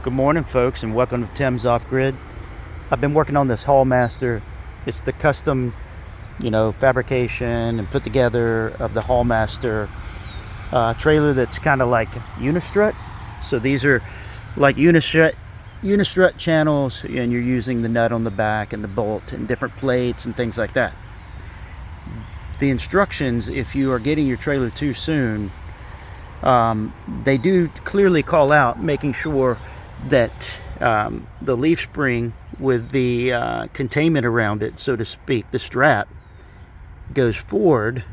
Good morning, folks, and welcome to Tim's Off Grid. I've been working on this Hall Master. It's the custom, fabrication and put together of the Hall Master trailer that's kind of like unistrut. So these are like unistrut channels, and you're using the nut on the back and the bolt and different plates and things like that. The instructions, if you are getting your trailer too soon, they do clearly call out making sure that the leaf spring with the containment around it, so to speak, the strap, goes forward,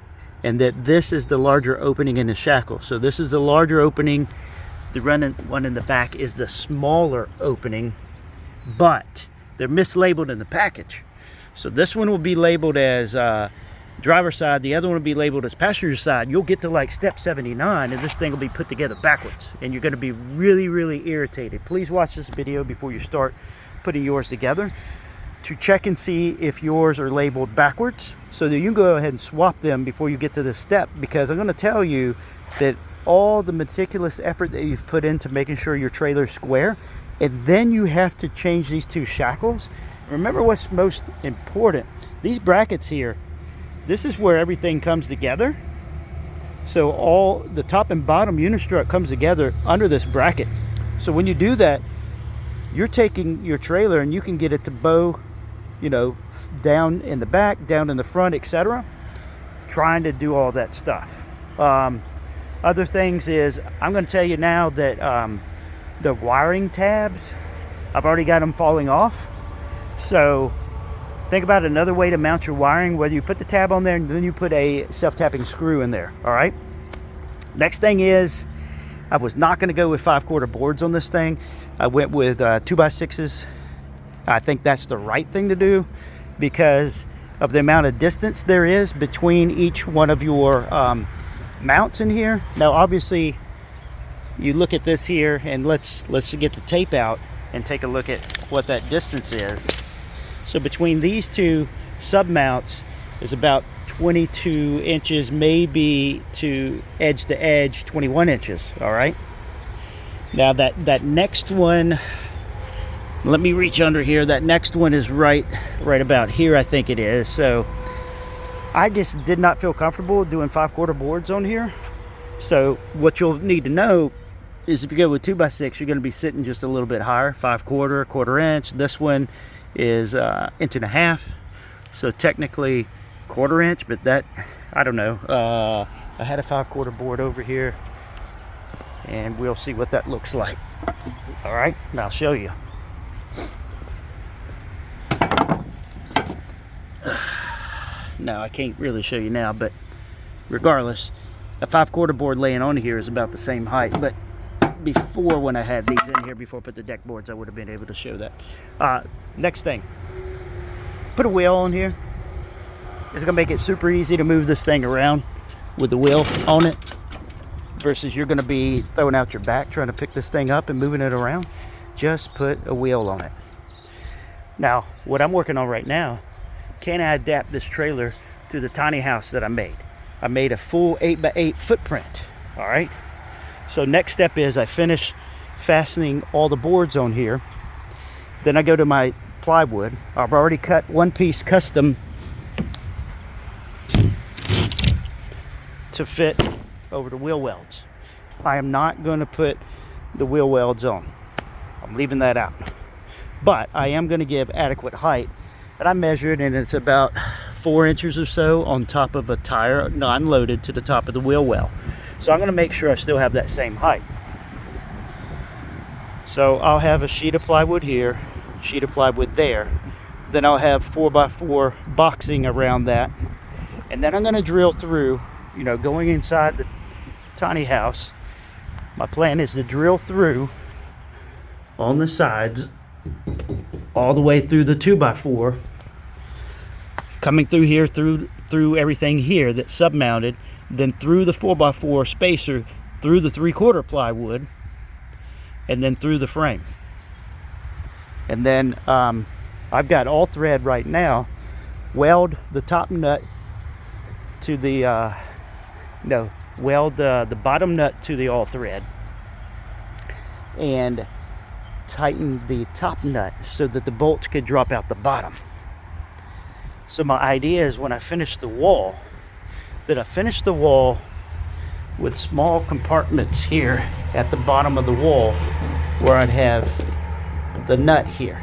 and that this is the larger opening in the shackle. So this is the larger opening. The one in the back is the smaller opening, but they're mislabeled in the package. So this one will be labeled as driver's side, the other one will be labeled as passenger side. You'll get to like step 79 and this thing will be put together backwards, and you're going to be really irritated. Please watch this video before you start putting yours together to check and see if yours are labeled backwards, so that you can go ahead and swap them before you get to this step, because I'm going to tell you that all the meticulous effort that you've put into making sure your trailer's square, and then you have to change these two shackles. Remember what's most important. These brackets here, this is where everything comes together. So all the top and bottom unistrut comes together under this bracket. So when you do that, you're taking your trailer and you can get it to bow, down in the back, down in the front, etc. Trying to do all that stuff. Other things is, I'm going to tell you now that the wiring tabs, I've already got them falling off. So think about another way to mount your wiring, whether you put the tab on there and then you put a self-tapping screw in there. All right. Next thing is, I was not going to go with 5/4 boards on this thing. I went with 2x6s. I think that's the right thing to do because of the amount of distance there is between each one of your mounts in here. Now, obviously, you look at this here, and let's get the tape out and take a look at what that distance is. So between these two sub mounts is about 22 inches, maybe to edge 21 inches. All right. Now that next one, let me reach under here. That next one is right about here, I think it is. So I just did not feel comfortable doing 5/4 boards on here. So what you'll need to know is, if you go with 2x6, you're going to be sitting just a little bit higher, 5/4, 1/4 inch. This one is 1.5 inches, so technically 1/4 inch, but that, I don't know. I had a 5/4 board over here, and we'll see what that looks like. All right, now I'll show you. No, I can't really show you now, but regardless, a 5/4 board laying on here is about the same height. But before, when I had these in here, before I put the deck boards, I would have been able to show that. Next thing, put a wheel on here. It's gonna make it super easy to move this thing around with the wheel on it, versus you're gonna be throwing out your back trying to pick this thing up and moving it around. Just put a wheel on it. Now, what I'm working on right now, can I adapt this trailer to the tiny house that I made? I made a full 8x8 footprint. All right. So next step is I finish fastening all the boards on here. Then I go to my plywood. I've already cut one piece custom to fit over the wheel welds. I am not going to put the wheel welds on. I'm leaving that out. But I am going to give adequate height. And I measured, and it's about 4 inches or so on top of a tire, non-loaded, to the top of the wheel well. So I'm going to make sure I still have that same height. So I'll have a sheet of plywood here, sheet of plywood there. Then I'll have 4x4 boxing around that. And then I'm going to drill through, going inside the tiny house. My plan is to drill through on the sides all the way through the 2x4, coming through here, through everything here that's sub-mounted, then through the 4x4 spacer, through the 3/4 plywood, and then through the frame. And then I've got all thread right now. Weld the top nut to the weld the bottom nut to the all thread, and tighten the top nut so that the bolts could drop out the bottom. So my idea is when I finish the wall, that I finish the wall with small compartments here at the bottom of the wall where I'd have the nut here.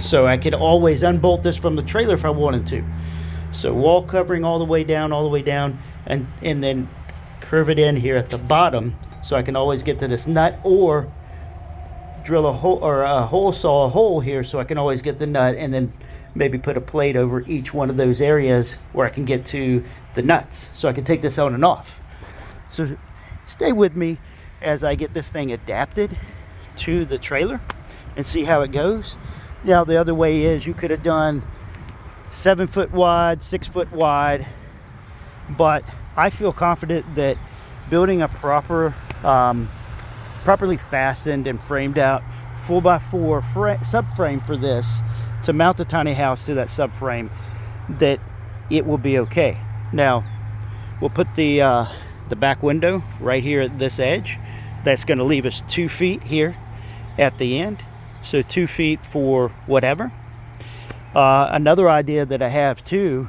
So I could always unbolt this from the trailer if I wanted to. So wall covering all the way down, and then curve it in here at the bottom so I can always get to this nut, or drill a hole, or saw a hole here so I can always get the nut, and then maybe put a plate over each one of those areas where I can get to the nuts so I can take this on and off. So stay with me as I get this thing adapted to the trailer and see how it goes. Now the other way is you could have done 7 foot wide, 6 foot wide, but I feel confident that building a properly fastened and framed out 4x4 subframe for this to mount the tiny house to that subframe, that it will be okay. Now we'll put the back window right here at this edge. That's going to leave us 2 feet here at the end, so 2 feet for whatever. Another idea that I have too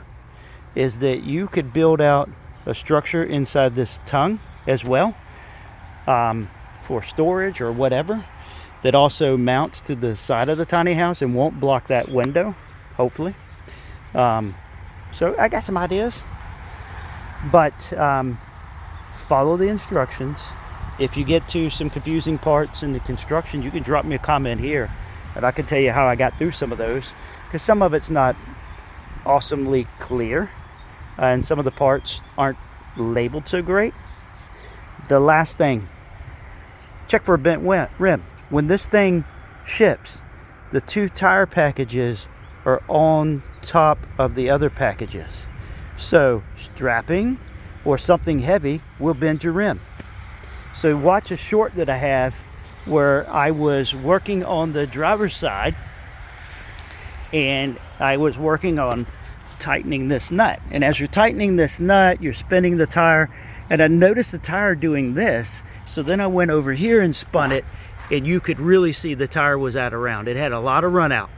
is that you could build out a structure inside this tongue as well, for storage or whatever, that also mounts to the side of the tiny house and won't block that window, hopefully. So I got some ideas, but follow the instructions. If you get to some confusing parts in the construction, you can drop me a comment here and I can tell you how I got through some of those, because some of it's not awesomely clear and some of the parts aren't labeled so great. The last thing, check for a bent rim. When this thing ships, the 2 tire packages are on top of the other packages. So strapping or something heavy will bend your rim. So watch a short that I have where I was working on the driver's side and I was working on tightening this nut. And as you're tightening this nut, you're spinning the tire, and I noticed the tire doing this. So then I went over here and spun it, and you could really see the tire was out around. It had a lot of run out.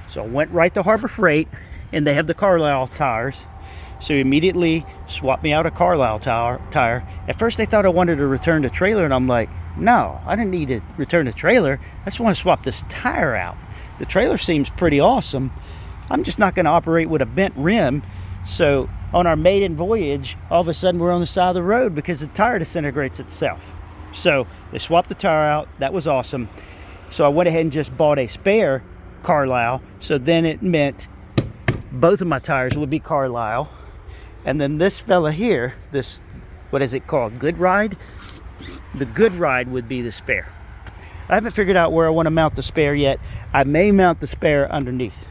So I went right to Harbor Freight, and they have the Carlisle tires. So immediately swapped me out a Carlisle tire. At first they thought I wanted to return the trailer, and I'm like, no, I didn't need to return the trailer. I just want to swap this tire out. The trailer seems pretty awesome. I'm just not going to operate with a bent rim. So on our maiden voyage, all of a sudden we're on the side of the road because the tire disintegrates itself. So they swapped the tire out. That was awesome. So I went ahead and just bought a spare Carlisle. So then it meant both of my tires would be Carlisle. And then this fella here, this, what is it called? Good Ride? The Good Ride would be the spare. I haven't figured out where I want to mount the spare yet. I may mount the spare underneath,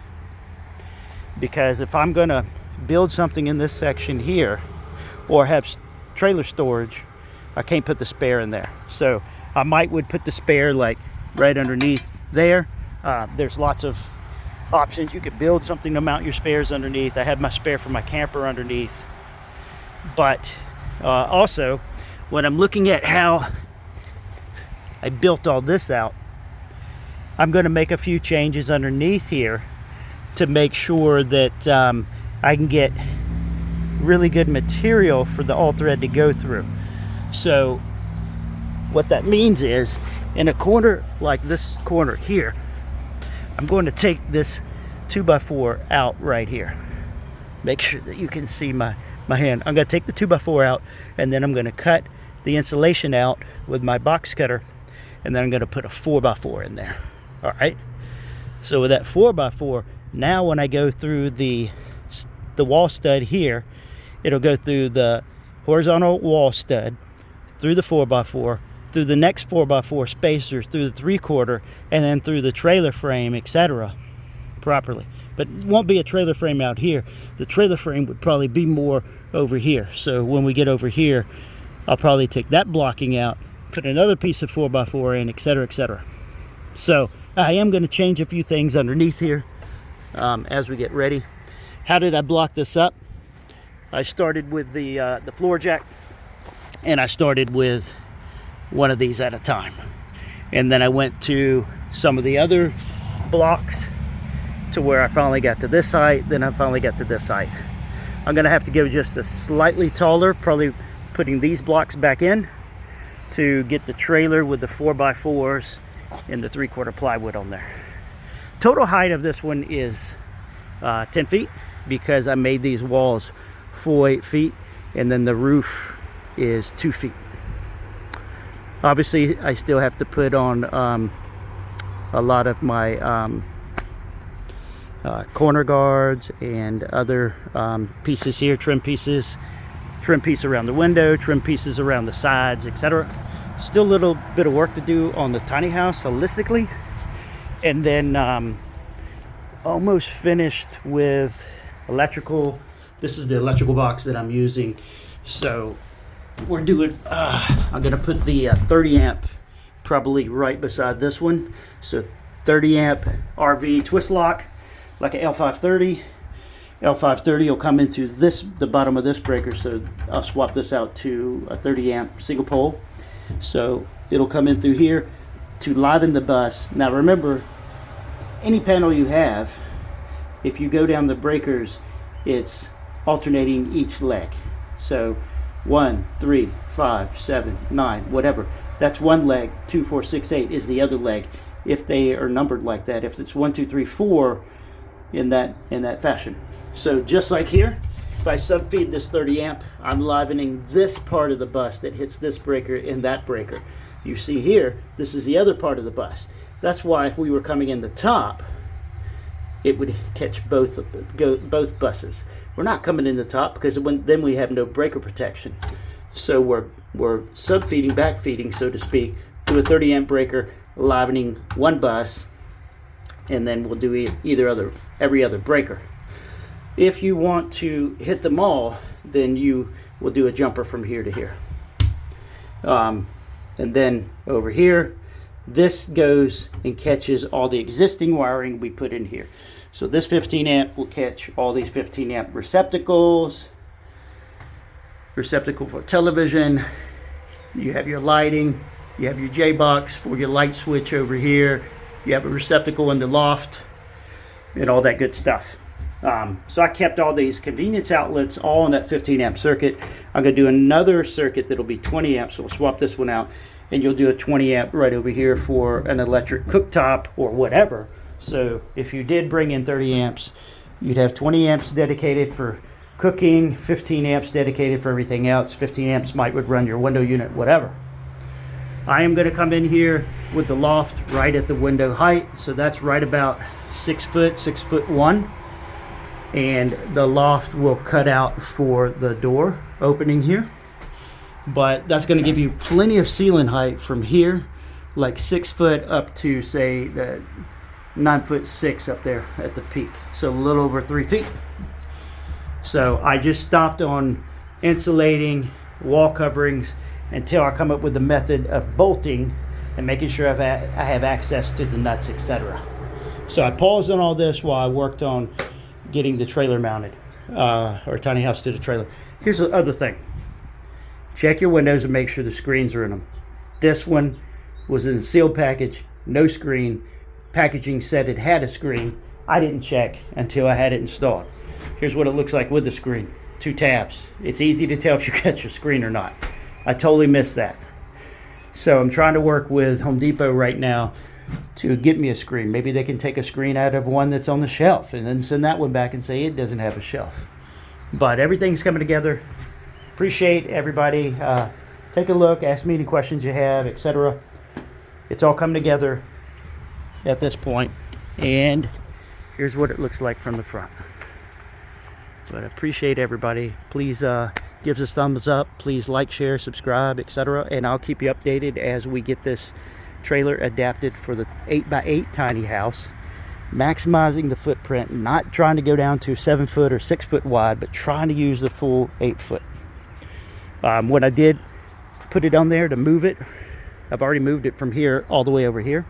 because if I'm going to build something in this section here or have trailer storage, I can't put the spare in there. So I would put the spare like right underneath there. There's lots of options. You could build something to mount your spares underneath. I have my spare for my camper underneath. But also, when I'm looking at how I built all this out, I'm going to make a few changes underneath here to make sure that I can get really good material for the all thread to go through. So what that means is, in a corner like this corner here, I'm going to take this 2x4 out right here. Make sure that you can see my hand. I'm going to take the 2x4 out, and then I'm going to cut the insulation out with my box cutter, and then I'm going to put a 4x4 in there. All right. So with that 4x4, now when I go through the wall stud here, it'll go through the horizontal wall stud, through the 4x4, through the next 4x4 spacer, through the 3/4, and then through the trailer frame, etc. properly. But it won't be a trailer frame out here. The trailer frame would probably be more over here. So when we get over here, I'll probably take that blocking out, put another piece of 4x4 in, etc., etc. So I am going to change a few things underneath here as we get ready. How did I block this up? I started with the floor jack, and I started with one of these at a time. And then I went to some of the other blocks to where I finally got to this height, then I finally got to this height. I'm gonna have to go just a slightly taller, probably putting these blocks back in to get the trailer with the 4x4s and the 3/4 plywood on there. Total height of this one is 10 feet because I made these walls full 8 feet, and then the roof is 2 feet. Obviously, I still have to put on a lot of my corner guards and other pieces here, trim piece around the window, trim pieces around the sides, etc. Still a little bit of work to do on the tiny house holistically. And then almost finished with electrical. This is the electrical box that I'm using. So we're doing, I'm gonna put the 30 amp probably right beside this one. So 30 amp RV twist lock, like an L530. L530 will come into the bottom of this breaker, so I'll swap this out to a 30 amp single pole. So it'll come in through here to liven the bus. Now remember, any panel you have, if you go down the breakers, it's alternating each leg. So 1, 3, 5, 7, 9, whatever. That's one leg. 2, 4, 6, 8 is the other leg. If they are numbered like that, if it's 1, 2, 3, 4 in that fashion. So just like here, if I subfeed this 30 amp, I'm livening this part of the bus that hits this breaker and that breaker. You see here, this is the other part of the bus. That's why if we were coming in the top, it would catch both buses. We're not coming in the top because then we have no breaker protection. So we're subfeeding, backfeeding, so to speak, to a 30 amp breaker, livening one bus, and then we'll do every other breaker. If you want to hit them all, then you will do a jumper from here to here. And then over here, this goes and catches all the existing wiring we put in here. So this 15 amp will catch all these 15 amp receptacle for television. You have your lighting, you have your J-box for your light switch over here. You have a receptacle in the loft and all that good stuff. So I kept all these convenience outlets all on that 15 amp circuit. I'm going to do another circuit that'll be 20 amps, so we'll swap this one out, and you'll do a 20 amp right over here for an electric cooktop or whatever. So if you did bring in 30 amps, you'd have 20 amps dedicated for cooking, 15 amps dedicated for everything else. 15 amps would run your window unit, whatever. I am going to come in here with the loft right at the window height, so that's right about 6 foot, 6'1", and the loft will cut out for the door opening here. But that's going to give you plenty of ceiling height from here, like 6 foot up to say the 9'6" up there at the peak, so a little over 3 feet. So I just stopped on insulating wall coverings until I come up with the method of bolting and making sure I have access to the nuts, etc. So I paused on all this while I worked on getting the trailer mounted, or tiny house to the trailer. Here's the other thing. Check your windows and make sure the screens are in them. This one was in a sealed package, no screen. Packaging said it had a screen. I didn't check until I had it installed. Here's what it looks like with the screen. 2 tabs. It's easy to tell if you got your screen or not. I totally missed that. So I'm trying to work with Home Depot right now to get me a screen. Maybe they can take a screen out of one that's on the shelf and then send that one back and say it doesn't have a shelf. But everything's coming together. Appreciate everybody. Take a look, ask me any questions you have, etc. It's all coming together at this point, and here's what it looks like from the front. But I appreciate everybody. Please give us thumbs up. Please like, share, subscribe, etc. And I'll keep you updated as we get this trailer adapted for the 8x8 tiny house, maximizing the footprint, not trying to go down to 7 foot or 6 foot wide, but trying to use the full 8 foot. When I did put it on there to move it, I've already moved it from here all the way over here.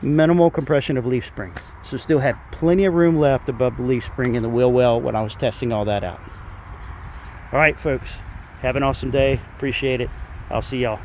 Minimal compression of leaf springs, so still had plenty of room left above the leaf spring in the wheel well when I was testing all that out. All right, folks, have an awesome day. Appreciate it. I'll see y'all.